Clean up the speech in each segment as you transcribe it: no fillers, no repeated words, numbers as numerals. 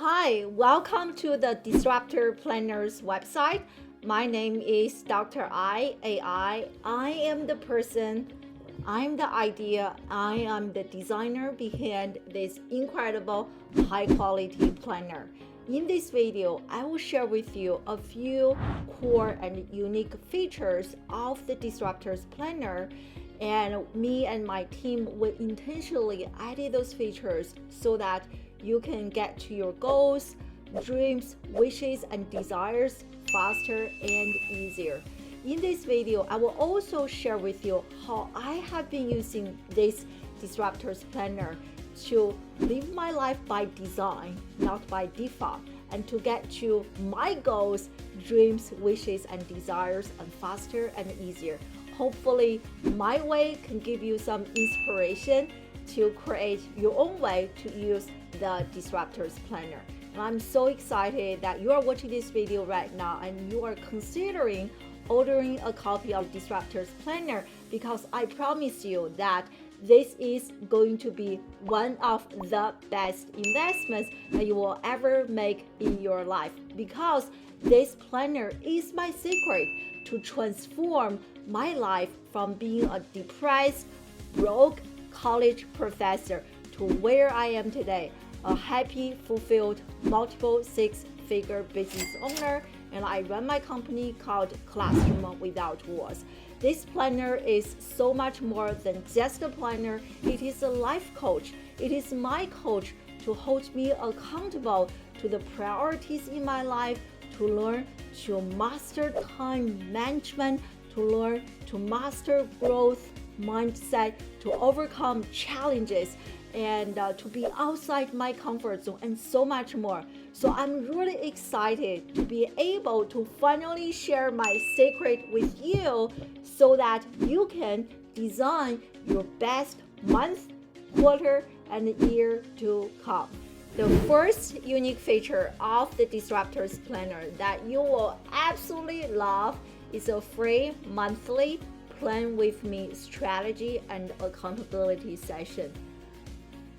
Hi, welcome to the Disruptor Planner's website. My name is Dr. AI. I am the person, I'm the idea, I am the designer behind this incredible high quality planner. In this video, I will share with you a few core and unique features of the Disruptor's planner, and me and my team will intentionally add those features so that you can get to your goals, dreams, wishes, and desires faster and easier. In this video, I will also share with you how I have been using this Disruptor's planner to live my life by design, not by default, and to get to my goals, dreams, wishes, and desires and faster and easier. Hopefully, my way can give you some inspiration to create your own way to use the Disruptor's planner. And I'm so excited that you are watching this video right now and you are considering ordering a copy of Disruptor's planner, because I promise you that this is going to be one of the best investments that you will ever make in your life, because this planner is my secret to transform my life from being a depressed, broke college professor to where I am today, a happy, fulfilled, multiple six-figure business owner, and I run my company called Classroom Without Walls. This planner is so much more than just a planner. It is a life coach. It is my coach to hold me accountable to the priorities in my life, to learn to master time management, to learn to master growth mindset, to overcome challenges, and to be outside my comfort zone, and so much more. So I'm really excited to be able to finally share my secret with you so that you can design your best month, quarter, and year to come. The first unique feature of the Disruptor's planner that you will absolutely love is a free monthly Plan with me strategy and accountability session.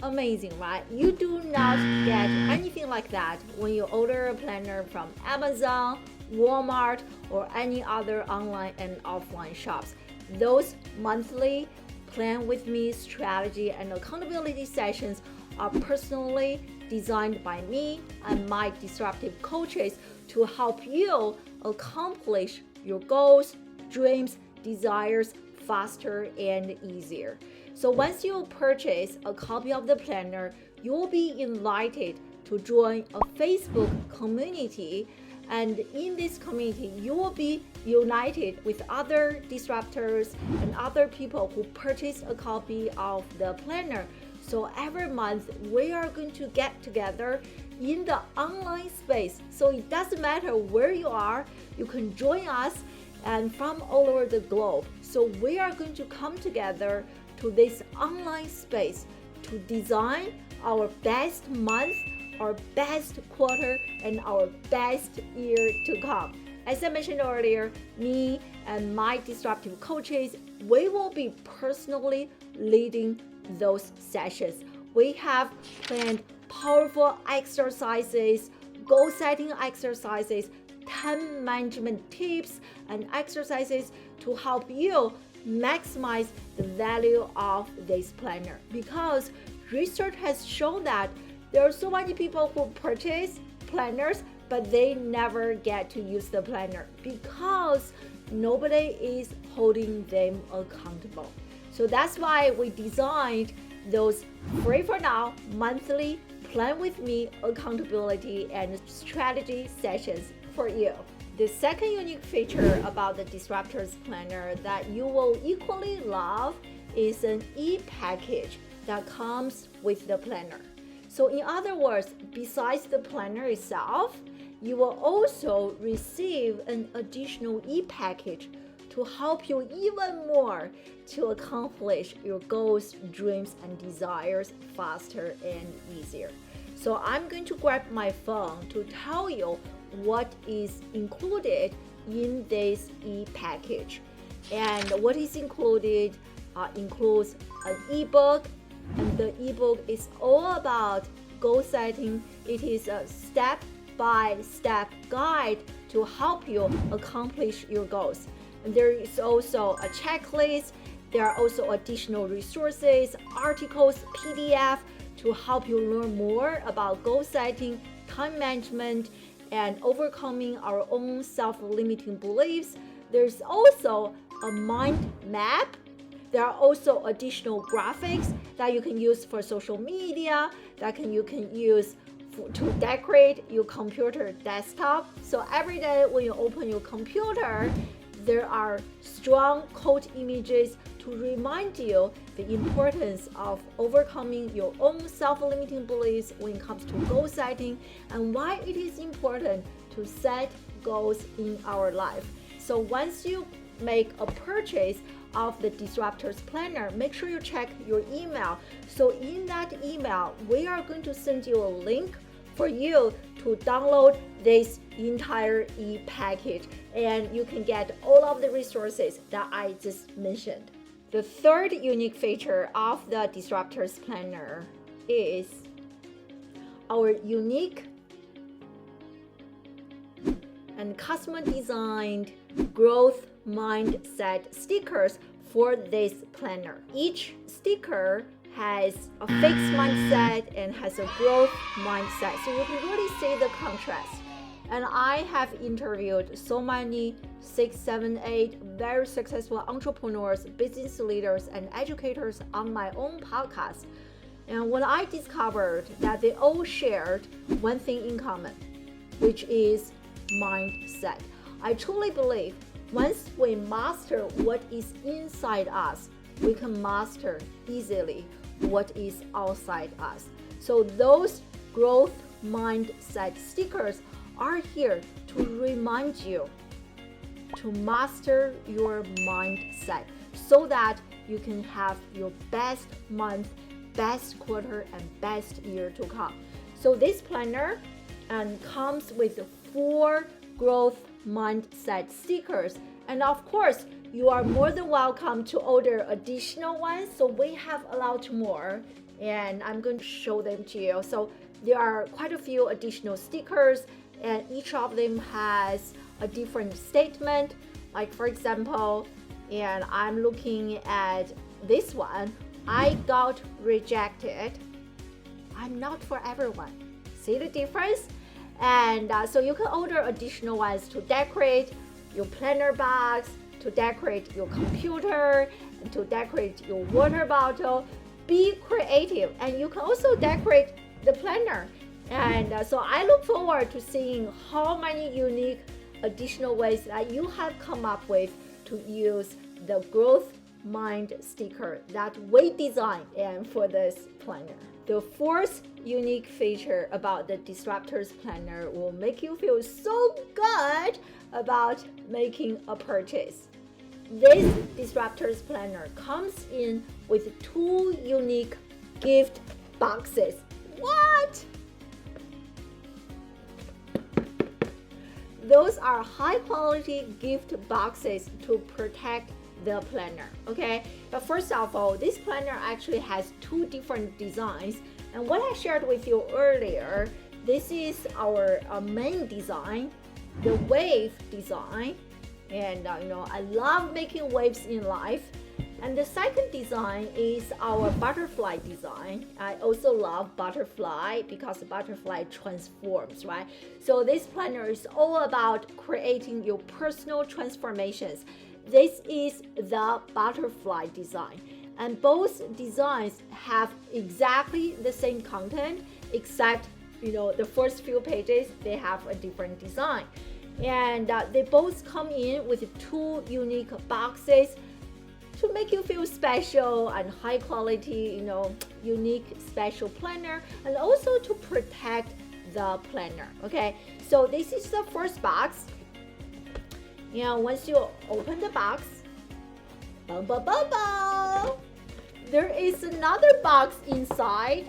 Amazing, right? You do not get anything like that when you order a planner from Amazon, Walmart, or any other online and offline shops. Those monthly Plan with me strategy and accountability sessions are personally designed by me and my disruptive coaches to help you accomplish your goals, dreams, desires faster and easier. So once you purchase a copy of the planner, you will be invited to join a Facebook community, and in this community you will be united with other disruptors and other people who purchase a copy of the planner. So every month we are going to get together in the online space. So it doesn't matter where you are, you can join us and from all over the globe. So we are going to come together to this online space to design our best month, our best quarter, and our best year to come. As I mentioned earlier, me and my disruptive coaches, we will be personally leading those sessions. We have planned powerful exercises, goal setting exercises, time management tips and exercises to help you maximize the value of this planner, because research has shown that there are so many people who purchase planners but they never get to use the planner because nobody is holding them accountable. So that's why we designed those free for now monthly Plan with me accountability and strategy sessions for you. The second unique feature about the Disruptor's planner that you will equally love is an e-package that comes with the planner. So in other words, besides the planner itself, you will also receive an additional e-package to help you even more to accomplish your goals, dreams, and desires faster and easier. So I'm going to grab my phone to tell you what is included in this e-package. And what is included includes an ebook, and the ebook is all about goal setting. It is a step-by-step guide to help you accomplish your goals. And there is also a checklist. There are also additional resources, articles, PDF to help you learn more about goal setting, time management, and overcoming our own self-limiting beliefs. There's also a mind map. There are also additional graphics that you can use for social media, you can use to decorate your computer desktop. So every day when you open your computer, there are strong quote images to remind you the importance of overcoming your own self-limiting beliefs when it comes to goal setting and why it is important to set goals in our life. So once you make a purchase of the Disruptor's Planner, make sure you check your email. So in that email, we are going to send you a link for you to download this entire e-package, and you can get all of the resources that I just mentioned. The third unique feature of the Disruptor's Planner is our unique and custom designed growth mindset stickers for this planner. Each sticker has a fixed mindset and has a growth mindset, so you can really see the contrast. And I have interviewed so many 6, 7, 8 very successful entrepreneurs, business leaders, and educators on my own podcast. And when I discovered that they all shared one thing in common, which is mindset. I truly believe once we master what is inside us, we can master easily what is outside us. So those growth mindset stickers are here to remind you to master your mindset so that you can have your best month, best quarter, and best year to come. So this planner comes with 4 growth mindset stickers, and of course you are more than welcome to order additional ones. So we have a lot more, and I'm going to show them to you. So there are quite a few additional stickers, and each of them has a different statement. Like for example, and I'm looking at this one, I got rejected. I'm not for everyone. See the difference? And so you can order additional ones to decorate your planner box, to decorate your computer, and to decorate your water bottle. Be creative, and you can also decorate the planner. And so I look forward to seeing how many unique additional ways that you have come up with to use the growth mind sticker that we designed and for this planner. The 4th unique feature about the Disruptor's Planner will make you feel so good about making a purchase. This Disruptor's Planner comes in with 2 unique gift boxes. What? Those are high quality gift boxes to protect the planner, okay? But first of all, this planner actually has 2 different designs, and what I shared with you earlier, this is our main design, the wave design, and I love making waves in life. And the second design is our butterfly design. I also love butterfly because butterfly transforms, right? So this planner is all about creating your personal transformations. This is the butterfly design, and both designs have exactly the same content, except the first few pages they have a different design, and they both come in with 2 unique boxes to make you feel special and high quality, unique special planner, and also to protect the planner. Okay, so this is the first box. Once you open the box, there is another box inside.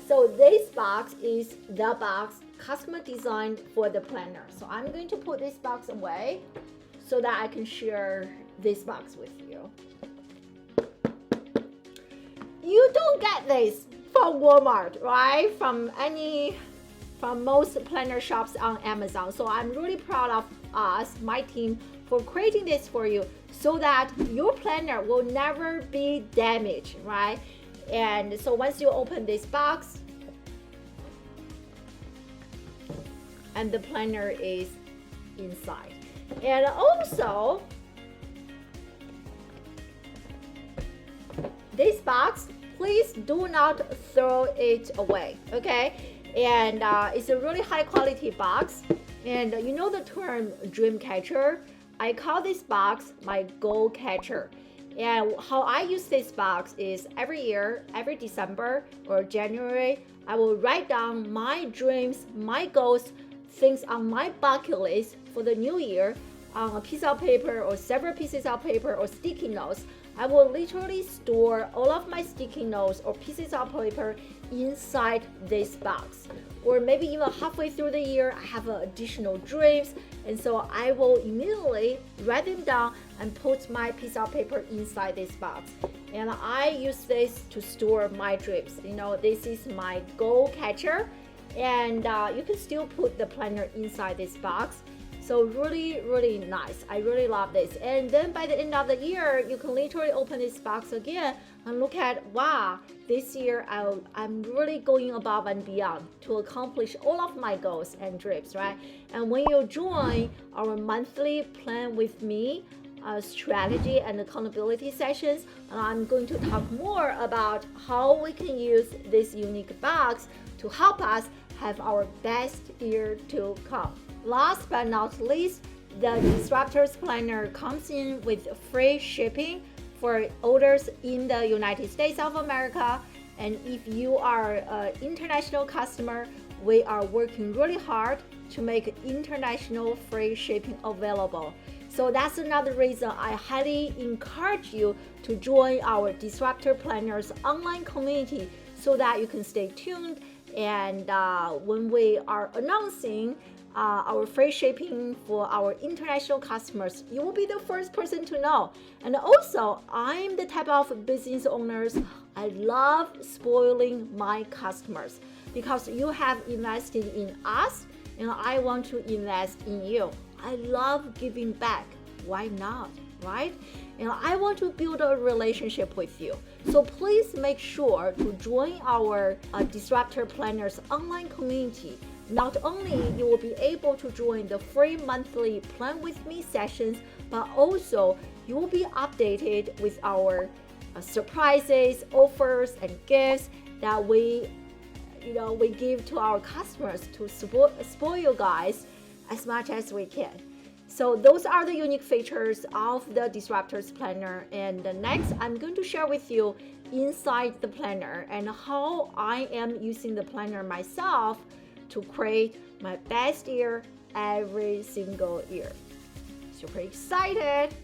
So this box is the box custom designed for the planner. So I'm going to put this box away so that I can share this box with you. you don't get this from Walmart, right? From most planner shops on Amazon. So I'm really proud of us, my team, for creating this for you so that your planner will never be damaged, right? And so once you open this box, and the planner is inside. And also, this box, please do not throw it away, okay? And it's a really high quality box. And you know the term dream catcher? I call this box my goal catcher. And how I use this box is every year, every December or January, I will write down my dreams, my goals, things on my bucket list for the new year on a piece of paper or several pieces of paper or sticky notes. I will literally store all of my sticky notes or pieces of paper inside this box. Or maybe even halfway through the year, I have additional dreams, and so I will immediately write them down and put my piece of paper inside this box. And I use this to store my dreams. You know, this is my goal catcher, and you can still put the planner inside this box. So really, really nice. I really love this. And then by the end of the year, you can literally open this box again and look at, wow, this year I'm really going above and beyond to accomplish all of my goals and dreams, right? And when you join our monthly Plan With Me strategy and accountability sessions, I'm going to talk more about how we can use this unique box to help us have our best year to come. Last but not least, the Disruptor's Planner comes in with free shipping for orders in the United States of America. And if you are an international customer, we are working really hard to make international free shipping available. So that's another reason I highly encourage you to join our Disruptor Planners online community so that you can stay tuned. And when we are announcing our free shipping for our international customers, you will be the first person to know. And also, I'm the type of business owners, I love spoiling my customers because you have invested in us and I want to invest in you. I love giving back. Why not, right? And I want to build a relationship with you. So please make sure to join our Disruptor Planners online community. Not only you will be able to join the free monthly Plan With Me sessions, but also you will be updated with our surprises, offers, and gifts that we give to our customers to spoil you guys as much as we can. So those are the unique features of the Disruptor's Planner. And next, I'm going to share with you inside the planner and how I am using the planner myself to create my best year every single year. Super excited!